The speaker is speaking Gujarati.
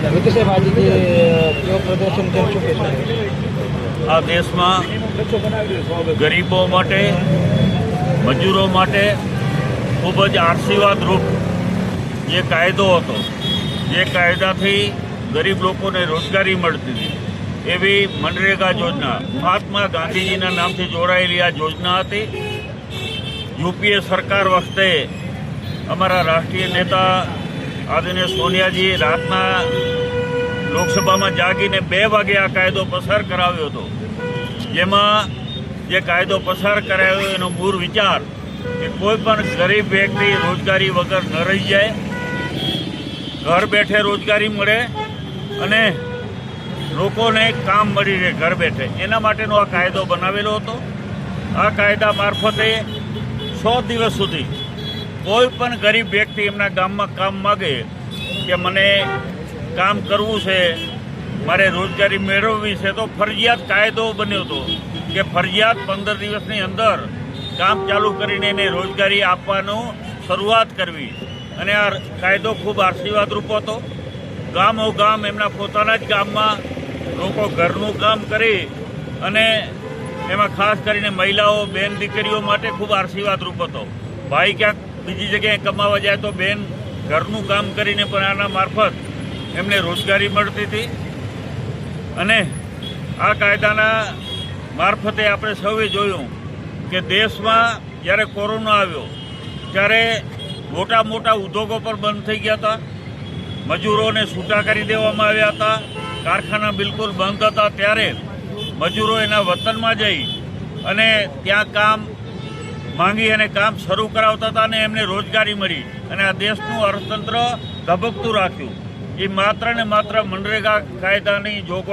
સાહેબ આજે જે પ્રદર્શન છે શું કહેશો? આ દેશમાં ગરીબો માટે, મજૂરો માટે ખૂબ જ આશીર્વાદરૂપ જે કાયદો હતો, જે કાયદાથી ગરીબ લોકોને રોજગારી મળતી હતી, એવી મનરેગા યોજના મહાત્મા ગાંધીજીના નામથી જોડાયેલી આ યોજના હતી. યુપીએ સરકાર વખતે અમારા રાષ્ટ્રીય નેતા આદરણીય સોનિયાજી રાતના લોકસભામાં જાગીને 2 વાગે આ કાયદો પસાર કરાવ્યો હતો. જેમાં જે કાયદો પસાર કરાયો એનો મૂળ વિચાર કે કોઈ પણ ગરીબ વ્યક્તિ રોજગારી વગર ન રહી જાય, ઘર બેઠે રોજગારી મળે અને લોકોને કામ મળી રહે ઘર બેઠે, એના માટેનો આ કાયદો બનાવેલો હતો. આ કાયદા મારફતે 100 દિવસ સુધી કોઈ પણ ગરીબ વ્યક્તિ એમના ગામમાં કામ માગે કે મને કામ કરવું છે, મારે રોજગારી મેળવવી છે, તો ફરજિયાત કાયદો બન્યો હતો કે ફરજિયાત 15 દિવસની અંદર કામ ચાલુ કરીને એને રોજગારી આપવાનું શરૂઆત કરવી. અને આ કાયદો ખૂબ આશીર્વાદરૂપ હતો. ગામો ગામ એમના પોતાના જ ગામમાં લોકો ઘરનું કામ કરી અને એમાં ખાસ કરીને મહિલાઓ, બેન દીકરીઓ માટે ખૂબ આશીર્વાદરૂપ હતો. ભાઈ ક્યાંક બીજી જગ્યાએ કમાવા જાય તો બેન ઘરનું કામ કરીને પણ આના મારફત એમને રોજગારી મળતી હતી. અને આ કાયદાના મારફતે આપણે સૌએ જોયું કે દેશમાં જ્યારે કોરોના આવ્યો ત્યારે મોટા મોટા ઉદ્યોગો પર બંધ થઈ ગયા હતા, મજૂરોને છૂટા કરી દેવામાં આવ્યા હતા, કારખાના બિલકુલ બંધ હતા. ત્યારે મજૂરો એના વતનમાં જઈ અને ત્યાં કામ માંગી અને કામ શરૂ કરાવતા હતા અને એમને રોજગારી મળી અને આ દેશનું અર્થતંત્ર ધબકતું રાખ્યું. એ માત્ર ને માત્ર મનરેગા કાયદાની જોગવાઈ